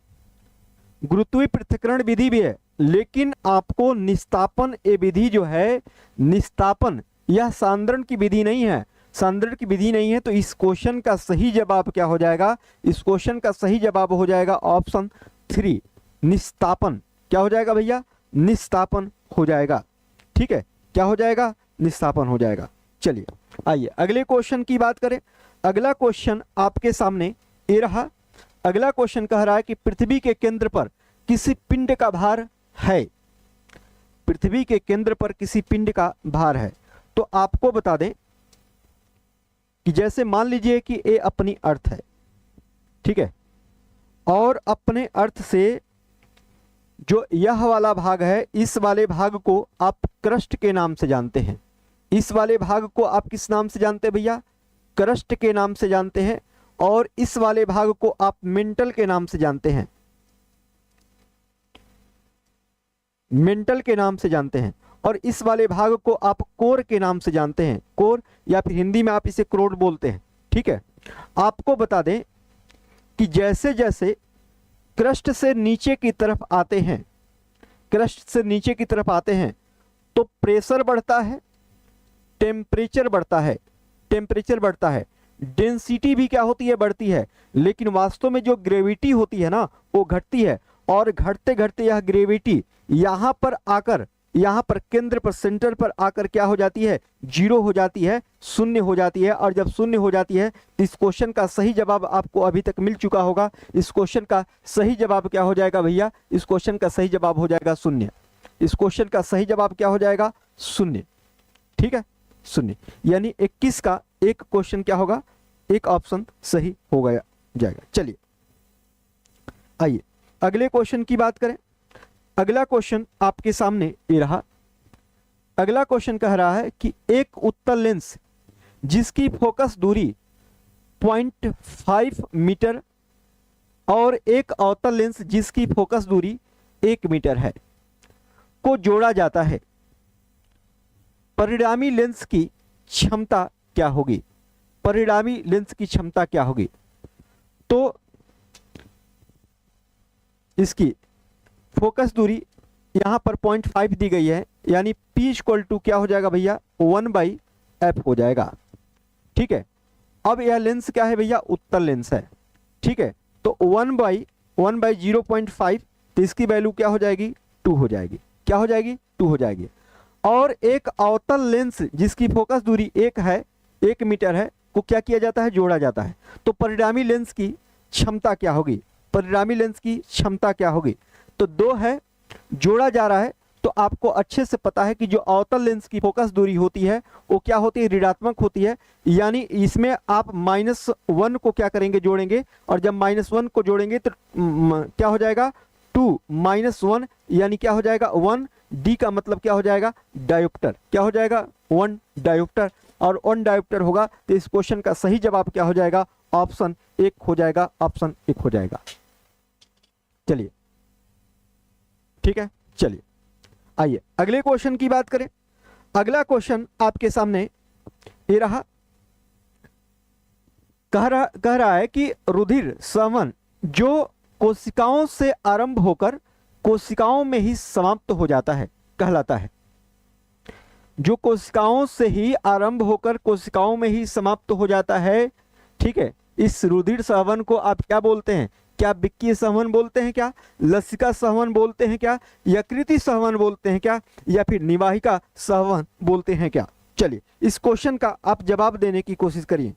गुरुत्वीय पृथक्करण विधि भी है, लेकिन आपको निस्तापन ये विधि जो है, निस्तापन यह सांद्रण की विधि नहीं है, सांद्रण की विधि नहीं है। तो इस क्वेश्चन का सही जवाब क्या हो जाएगा, इस क्वेश्चन का सही जवाब हो जाएगा ऑप्शन 3 निस्तापन। क्या हो जाएगा भैया, निस्तापन हो जाएगा। ठीक है, क्या हो जाएगा, निस्तापन हो जाएगा। चलिए आइए अगले क्वेश्चन की बात करें। अगला क्वेश्चन आपके सामने ये रहा। अगला क्वेश्चन कह रहा है कि पृथ्वी के केंद्र पर किसी पिंड का भार है, पृथ्वी के केंद्र पर किसी पिंड का भार है। तो आपको बता दें कि जैसे मान लीजिए कि ये अपनी अर्थ है, ठीक है, और अपने अर्थ से जो यह वाला भाग है, इस वाले भाग को आप क्रस्ट के नाम से जानते हैं। इस वाले भाग को आप किस नाम से जानते हैं भैया, क्रस्ट के नाम से जानते हैं। और इस वाले भाग को आप मेंटल के नाम से जानते हैं, मेंटल के नाम से जानते हैं। और इस वाले भाग को आप कोर के नाम से जानते हैं, कोर, या फिर हिंदी में आप इसे क्रोड बोलते हैं। ठीक है, आपको बता दें कि जैसे जैसे क्रस्ट से नीचे की तरफ आते हैं, क्रस्ट से नीचे की तरफ आते हैं, तो प्रेशर बढ़ता है, टेम्परेचर बढ़ता है, टेम्परेचर बढ़ता है, डेंसिटी भी क्या होती है, बढ़ती है। लेकिन वास्तव में जो ग्रेविटी होती है ना, वो घटती है। और घटते घटते यह ग्रेविटी यहाँ पर आकर, यहाँ पर केंद्र पर, सेंटर पर आकर क्या हो जाती है, जीरो हो जाती है, शून्य हो जाती है। और जब शून्य हो जाती है तो इस क्वेश्चन का सही जवाब आपको अभी तक मिल चुका होगा। इस क्वेश्चन का सही जवाब क्या हो जाएगा भैया, इस क्वेश्चन का सही जवाब हो जाएगा शून्य। इस क्वेश्चन का सही जवाब क्या हो जाएगा, शून्य। ठीक है, शून्य, यानी 21 का एक क्वेश्चन क्या होगा, एक ऑप्शन सही हो गया जाएगा। चलिए आइए अगले क्वेश्चन की बात करें। अगला क्वेश्चन आपके सामने ये रहा। अगला क्वेश्चन कह रहा है कि एक उत्तल लेंस जिसकी फोकस दूरी 0.5 मीटर और एक अवतल लेंस जिसकी फोकस दूरी 1 मीटर है को जोड़ा जाता है, परिणामी लेंस की क्षमता क्या होगी, परिणामी लेंस की क्षमता क्या होगी। तो इसकी फोकस दूरी यहां पर 0.5 दी गई है, यानी P = क्या हो जाएगा भैया, 1/f हो जाएगा। ठीक है, अब यह लेंस क्या है भैया, उत्तल लेंस है। ठीक है, तो 1/0.5, तो इसकी वैल्यू क्या हो जाएगी, 2 हो जाएगी। क्या हो जाएगी, 2 हो जाएगी। और एक अवतल लेंस जिसकी फोकस दूरी 1 मीटर है को क्या किया जाता है, जोड़ा जाता है। तो परिणामी लेंस की क्षमता क्या होगी, परिणामी लेंस की क्षमता क्या होगी। तो 2 है, जोड़ा जा रहा है, तो आपको अच्छे से पता है कि जो अवतल लेंस की फोकस दूरी होती है वो क्या होती है, ऋणात्मक होती है। यानी इसमें आप -1 को क्या करेंगे, जोड़ेंगे। और जब -1 को जोड़ेंगे तो क्या हो जाएगा, 2 - 1, यानी क्या हो जाएगा, 1। डी का मतलब क्या हो जाएगा, डायोप्टर। क्या हो जाएगा, 1 डायोप्टर। और 1 डायोप्टर होगा तो इस क्वेश्चन का सही जवाब क्या हो जाएगा, ऑप्शन 1 हो जाएगा, ऑप्शन 1 हो जाएगा। चलिए ठीक है, चलिए आइए अगले क्वेश्चन की बात करें। अगला क्वेश्चन आपके सामने ये रहा। कह रहा है कि रुधिर संवहन जो कोशिकाओं से आरंभ होकर कोशिकाओं में ही समाप्त हो जाता है कहलाता है। जो कोशिकाओं से ही आरंभ होकर कोशिकाओं में ही समाप्त हो जाता है, ठीक है, इस रुधिर संवहन को आप क्या बोलते हैं? क्या विक्कीय संवहन बोलते हैं क्या, लसिका संवहन बोलते हैं क्या, यकृति संवहन बोलते हैं क्या, या फिर निवाहिका संवहन बोलते हैं क्या? चलिए इस क्वेश्चन का आप जवाब देने की कोशिश करिए।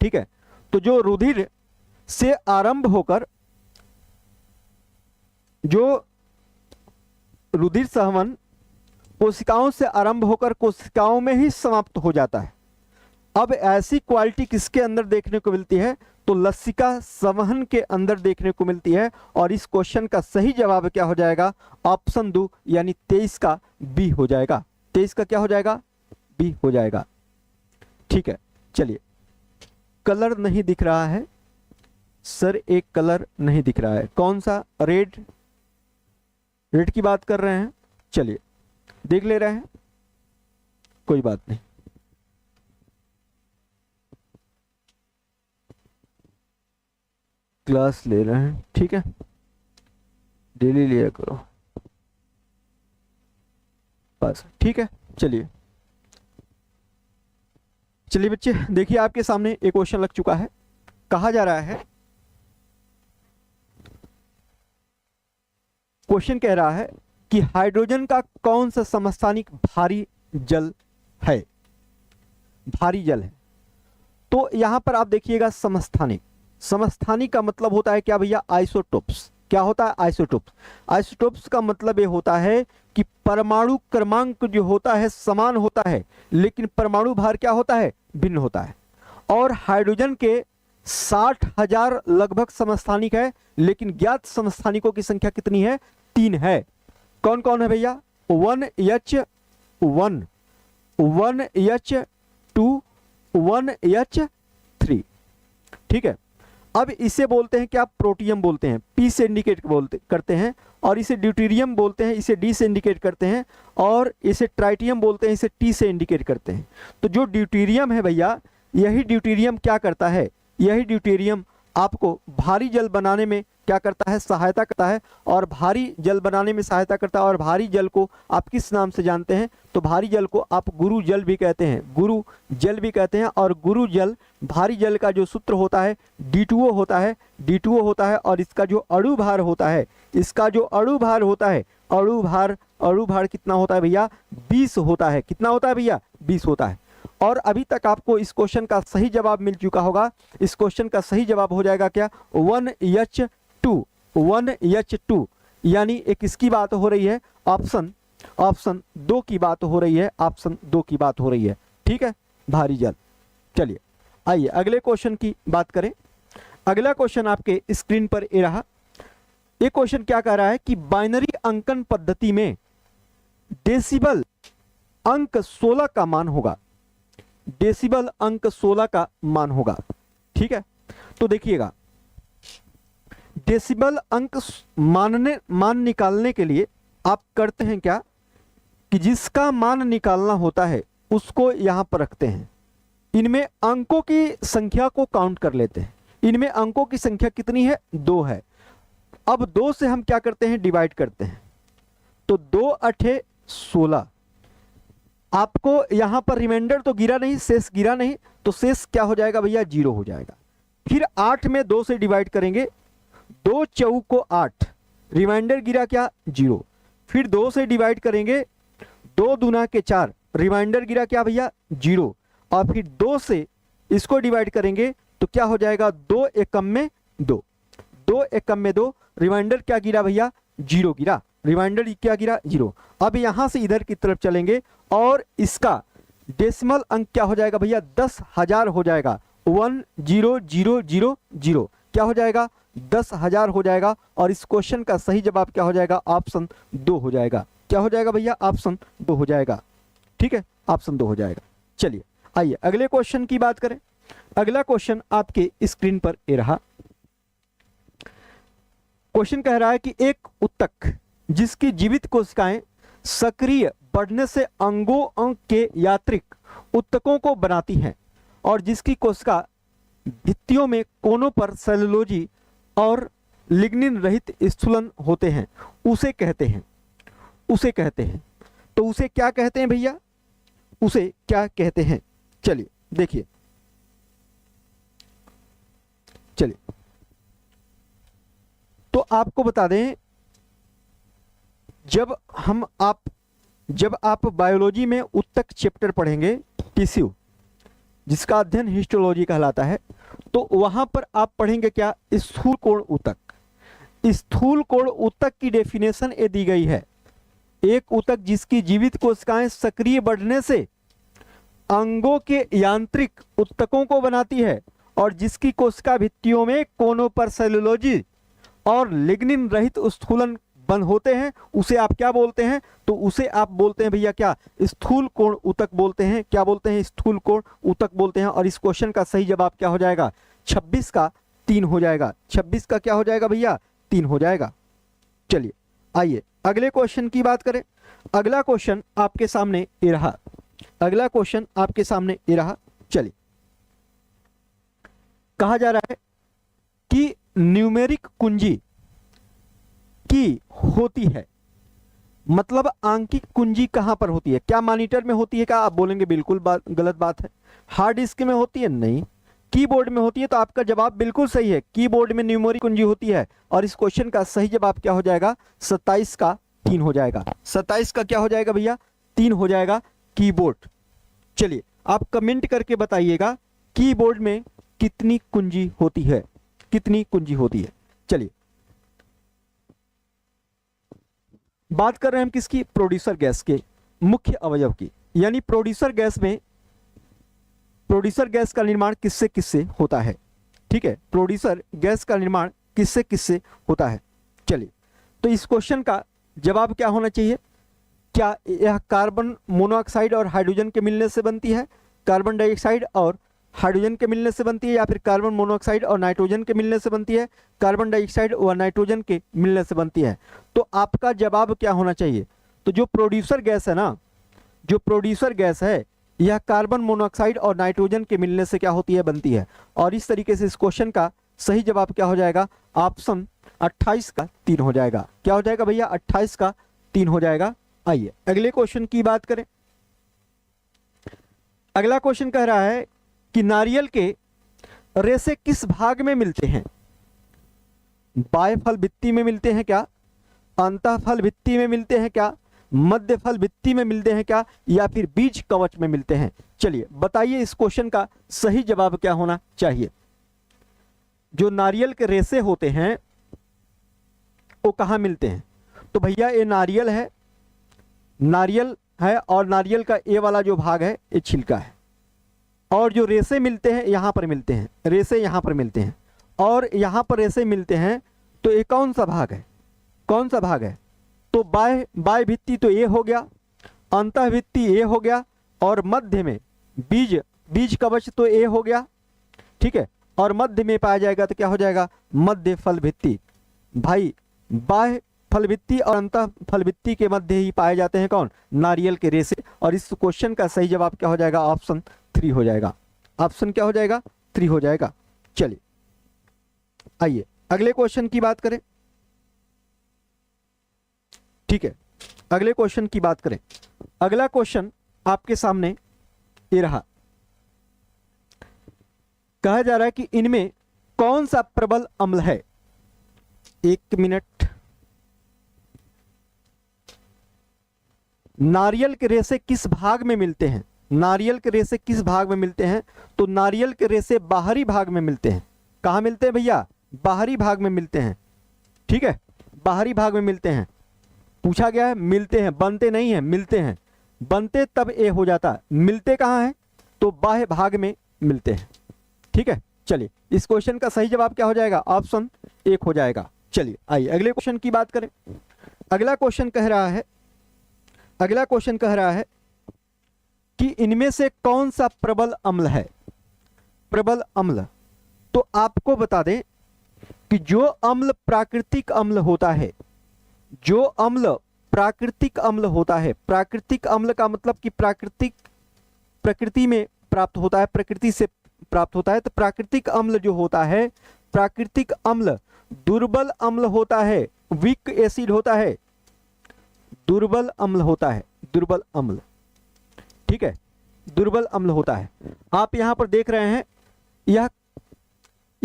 ठीक है, तो जो रुधिर से आरंभ होकर, जो रुधिर संवहन कोशिकाओं से आरंभ होकर कोशिकाओं में ही समाप्त हो जाता है, अब ऐसी क्वालिटी किसके अंदर देखने को मिलती है? तो लसिका संवहन के अंदर देखने को मिलती है। और इस क्वेश्चन का सही जवाब क्या हो जाएगा? ऑप्शन 2 यानी 23 का बी हो जाएगा। 23 का क्या हो जाएगा? बी हो जाएगा। ठीक है, चलिए कलर नहीं दिख रहा है सर, एक कलर नहीं दिख रहा है, कौन सा? रेड, रेड की बात कर रहे हैं। चलिए देख ले रहे हैं, कोई बात नहीं। क्लास ले रहे हैं, ठीक है, डेली लिया करो बस। ठीक है, चलिए चलिए बच्चे देखिए, आपके सामने एक क्वेश्चन लग चुका है। कहा जा रहा है, क्वेश्चन कह रहा है कि हाइड्रोजन का कौन सा समस्थानिक भारी जल है? भारी जल है। तो यहां पर आप देखिएगा समस्थानिक, समस्थानिक का मतलब होता है क्या भैया? आइसोटोप्स। क्या होता है? आइसोटोप्स। आइसोटोप्स का मतलब ये होता है कि परमाणु क्रमांक जो होता है समान होता है, लेकिन परमाणु भार क्या होता है? भिन्न होता है। और हाइड्रोजन के 60,000 लगभग समस्थानिक है, लेकिन ज्ञात समस्थानिकों की संख्या कितनी है? 3 है। कौन कौन है भैया? 1H1, 1H2, 1H3। ठीक है, अब इसे बोलते हैं क्या? प्रोटियम बोलते हैं, P से इंडिकेट करते हैं। और इसे ड्यूटेरियम बोलते हैं, इसे D से इंडिकेट करते हैं। और इसे ट्राइटियम बोलते हैं, इसे T से इंडिकेट करते हैं। तो जो ड्यूटेरियम है भैया, यही ड्यूटेरियम क्या करता है? यही ड्यूटेरियम आपको भारी जल बनाने में क्या करता है? सहायता करता है। और भारी जल बनाने में सहायता करता है। और भारी जल को आप किस नाम से जानते हैं? तो भारी जल को आप गुरु जल भी कहते हैं, गुरु जल भी कहते हैं। और गुरु जल, भारी जल का जो सूत्र होता है D2O होता है, D2O होता है। और इसका जो अणु भार होता है, इसका जो अणु भार होता है, अणु भार कितना होता है भैया? 20 होता है। कितना होता है भैया? 20 होता है। और अभी तक आपको इस क्वेश्चन का सही जवाब मिल चुका होगा। इस क्वेश्चन का सही जवाब हो जाएगा क्या? 1H2, 1H2। यानी एक इसकी बात हो रही है, ऑप्शन 2 की बात हो रही है, ऑप्शन 2 की बात हो रही है। ठीक है, भारी जल। चलिए आइए अगले क्वेश्चन की बात करें। अगला क्वेश्चन आपके स्क्रीन पर ये रहा। ये क्वेश्चन क्या कह रहा है कि बाइनरी अंकन पद्धति में डेसिबल अंक 16 का मान होगा। डेसिबल अंक 16 का मान होगा। ठीक है, तो देखिएगा, डेसिबल अंक मान निकालने के लिए आप करते हैं क्या कि जिसका मान निकालना होता है उसको यहां पर रखते हैं। इनमें अंकों की संख्या को काउंट कर लेते हैं। इनमें अंकों की संख्या कितनी है? 2 है। अब 2 से हम क्या करते हैं? डिवाइड करते हैं। तो 2 अठे 16। आपको यहां पर रिमाइंडर तो गिरा नहीं, शेष गिरा नहीं, तो शेष क्या हो जाएगा भैया? 0 हो जाएगा। फिर 8 में 2 से डिवाइड करेंगे, 2 चौको 8, रिमाइंडर गिरा क्या? 0। फिर 2 से डिवाइड करेंगे, 2 दूना के 4, रिमाइंडर गिरा क्या भैया? 0। और फिर 2 से इसको डिवाइड करेंगे तो क्या हो जाएगा? 2 एकम में 2, 2 एकम में 2, रिमाइंडर क्या गिरा भैया? 0 गिरा। रिमाइंडर क्या गिरा? 0। अब यहां से इधर की तरफ चलेंगे और इसका डेसिमल अंक क्या हो जाएगा भैया? 10,000 हो जाएगा। 10,000 क्या हो जाएगा? 10,000 हो जाएगा। और इस क्वेश्चन का सही जवाब क्या हो जाएगा? ऑप्शन 2 हो जाएगा। क्या हो जाएगा भैया? ऑप्शन 2 हो जाएगा। ठीक है, ऑप्शन 2 हो जाएगा। चलिए आइए अगले क्वेश्चन की बात करें। अगला क्वेश्चन आपके स्क्रीन पर ये रहा। क्वेश्चन कह रहा है कि एक उत्तक जिसकी जीवित कोशिकाएं सक्रिय बढ़ने से अंगों के यात्रिक उत्तकों को बनाती हैं और जिसकी कोशिका भित्तियों में कोनों पर सेलुलोजी और लिग्निन रहित स्थूलन होते हैं, उसे कहते हैं। तो उसे क्या कहते हैं भैया? उसे क्या कहते हैं? चलिए देखिए, आपको बता दें, जब आप बायोलॉजी में ऊतक चैप्टर पढ़ेंगे, टिश्यू, जिसका अध्ययन हिस्टोलॉजी कहलाता है, तो वहां पर आप पढ़ेंगे क्या, स्थूल कोण ऊतक। स्थूल कोण ऊतक की डेफिनेशन ये दी गई है, एक ऊतक जिसकी जीवित कोशिकाएं सक्रिय बढ़ने से अंगों के यांत्रिक ऊतकों को बनाती है और जिसकी कोशिका भित्तियों में कोनों पर सेलुलोजी और लिग्निन रहित स्थूलन बंद होते हैं, उसे आप क्या बोलते हैं, तो उसे आप बोलते हैं भैया क्या, स्थूल कोण ऊतक बोलते हैं। क्या बोलते हैं, स्थूल कोण ऊतक बोलते हैं। और इस क्वेश्चन का सही जवाब क्या हो जाएगा, 26 का 3 हो जाएगा। 26 का क्या हो जाएगा भैया, 3 हो जाएगा। चलिए आइए अगले क्वेश्चन की बात करें। अगला क्वेश्चन आपके सामने ये रहा, अगला क्वेश्चन आपके सामने ये रहा। चलिए, कहा जा रहा है कि न्यूमेरिक कुंजी की होती है, मतलब आंकिक कुंजी कहां पर होती है, क्या मॉनिटर में होती है, क्या आप बोलेंगे बिल्कुल गलत बात है। हार्ड डिस्क में होती है, नहीं। कीबोर्ड में होती है, तो आपका जवाब बिल्कुल सही है, कीबोर्ड में न्यूमेरिक कुंजी होती है। और इस क्वेश्चन का सही जवाब क्या हो जाएगा, 27 का 3 हो जाएगा। 27 का क्या हो जाएगा भैया, 3 हो जाएगा, कीबोर्ड। चलिए आप कमेंट करके बताइएगा कीबोर्ड में कितनी कुंजी होती है, कितनी कुंजी होती है। चलिए बात कर रहे हैं हम किसकी, प्रोड्यूसर गैस के मुख्य अवयव की, यानी प्रोड्यूसर गैस में, प्रोड्यूसर गैस का निर्माण किससे किससे होता है। ठीक है, प्रोड्यूसर गैस का निर्माण किससे किससे होता है। चलिए, तो इस क्वेश्चन का जवाब क्या होना चाहिए, क्या यह कार्बन मोनोऑक्साइड और हाइड्रोजन के मिलने से बनती है, कार्बन डाइऑक्साइड और हाइड्रोजन के मिलने से बनती है, या फिर कार्बन मोनोऑक्साइड और नाइट्रोजन के मिलने से बनती है, कार्बन डाइऑक्साइड और नाइट्रोजन के मिलने से बनती है। तो आपका जवाब क्या होना चाहिए, तो जो प्रोड्यूसर गैस है ना, जो प्रोड्यूसर गैस है, यह कार्बन मोनोऑक्साइड और नाइट्रोजन के मिलने से क्या होती है, बनती है। और इस तरीके से इस क्वेश्चन का सही जवाब क्या हो जाएगा, ऑप्शन 28 का 3 हो जाएगा। क्या हो जाएगा भैया, 28 का 3 हो जाएगा। आइए अगले क्वेश्चन की बात करें। अगला क्वेश्चन कह रहा है कि नारियल के रेशे किस भाग में मिलते हैं, बाह्य फल भित्ति में मिलते हैं क्या, अंतः फल भित्ति में मिलते हैं क्या, मध्य फल भित्ति में मिलते हैं क्या, या फिर बीज कवच में मिलते हैं। चलिए बताइए इस क्वेश्चन का सही जवाब क्या होना चाहिए। जो नारियल के रेशे होते हैं वो कहाँ मिलते हैं, तो भैया ये नारियल है, नारियल है, और नारियल का ये वाला जो भाग है ये छिलका है, और जो रेशे मिलते हैं यहाँ पर मिलते हैं, रेशे यहाँ पर मिलते हैं, और यहाँ पर रेशे मिलते हैं। तो ये कौन सा भाग है, कौन सा भाग है, तो बाह्य भित्ति तो ये हो गया, अंतः भित्ति ये हो गया, और मध्य में बीज कवच तो ये हो गया। ठीक है, और मध्य में पाया जाएगा तो क्या हो जाएगा, मध्य फल भित्ति। भाई बाह्य फल भित्ति और अंतः फल भित्ति के मध्य ही पाए जाते हैं कौन, नारियल के रेशे। और इस क्वेश्चन का सही जवाब क्या हो जाएगा, ऑप्शन 3 हो जाएगा। ऑप्शन क्या हो जाएगा, 3 हो जाएगा। चलिए आइए अगले क्वेश्चन की बात करें। ठीक है, अगले क्वेश्चन की बात करें। अगला क्वेश्चन आपके सामने ये रहा, कहा जा रहा है कि इनमें कौन सा प्रबल अम्ल है। 1 मिनट। नारियल के रेशे किस भाग में मिलते हैं, नारियल के रेशे किस भाग में मिलते हैं, तो नारियल के रेशे बाहरी भाग में मिलते हैं। कहाँ मिलते हैं भैया, बाहरी भाग में मिलते हैं। ठीक है, बाहरी भाग में मिलते हैं। पूछा गया है मिलते हैं, बनते नहीं है, मिलते हैं। बनते तब ए हो जाता, मिलते कहाँ है, तो बाह्य भाग में मिलते हैं। ठीक है, चलिए इस क्वेश्चन का सही जवाब क्या हो जाएगा, ऑप्शन 1 हो जाएगा। चलिए आइए अगले क्वेश्चन की बात करें। अगला क्वेश्चन कह रहा है, अगला क्वेश्चन कह रहा है कि इनमें से कौन सा प्रबल अम्ल है, प्रबल अम्ल। तो आपको बता दें कि जो अम्ल प्राकृतिक अम्ल होता है, जो अम्ल प्राकृतिक अम्ल होता है, प्राकृतिक अम्ल का मतलब कि प्रकृति में प्राप्त होता है, प्रकृति से प्राप्त होता है। तो प्राकृतिक अम्ल जो होता है, प्राकृतिक अम्ल दुर्बल अम्ल होता है, वीक एसिड होता है, दुर्बल अम्ल होता है, दुर्बल अम्ल। ठीक है, दुर्बल अम्ल होता है। आप यहां पर देख रहे हैं यह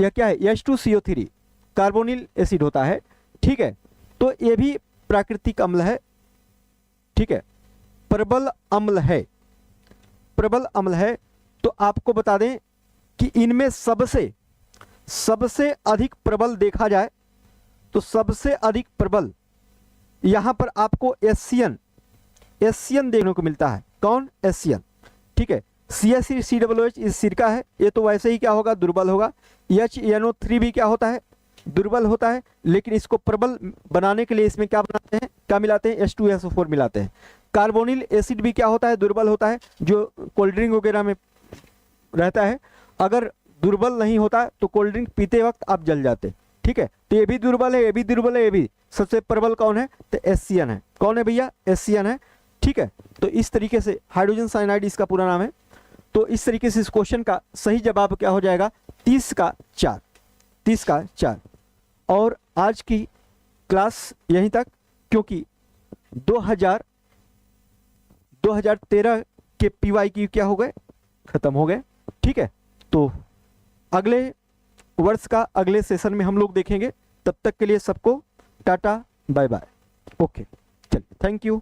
क्या है, H2CO3 कार्बोनिल एसिड होता है। ठीक है, तो ये भी प्राकृतिक अम्ल है, ठीक है, प्रबल अम्ल है, प्रबल अम्ल है। तो आपको बता दें कि इनमें सबसे अधिक प्रबल देखा जाए तो सबसे अधिक प्रबल यहां पर आपको एशियन देखने को मिलता है। कौन? एशियन, ठीक है। CaCOOH इस सिरका है, ये तो वैसे ही क्या होगा? दुर्बल होगा। HNO3 भी क्या होता है? दुर्बल होता है, लेकिन इसको प्रबल बनाने के लिए इसमें क्या बनाते हैं, क्या मिलाते हैं? H2SO4 मिलाते हैं। कार्बोनिल एसिड भी क्या होता है? दुर्बल होता है, जो कोल्ड ड्रिंक वगैरह में रहता है। अगर दुर्बल नहीं होता तो कोल्ड ड्रिंक पीते वक्त आप जल जाते, ठीक है। तो ये भी दुर्बल है, ये भी दुर्बल है, ये भी। सबसे प्रबल कौन है? तो एशियन है। कौन है भैया? एशियन है, ठीक है। तो इस तरीके से हाइड्रोजन साइनाइड इसका पूरा नाम है। तो इस तरीके से इस क्वेश्चन का सही जवाब क्या हो जाएगा? 30 का 4, 30 का 4। और आज की क्लास यहीं तक, क्योंकि 2013 के PYQ क्या हो गए? खत्म हो गए, ठीक है। तो अगले वर्ष का अगले सेशन में हम लोग देखेंगे। तब तक के लिए सबको टाटा बाय बाय। ओके, चलिए, थैंक यू।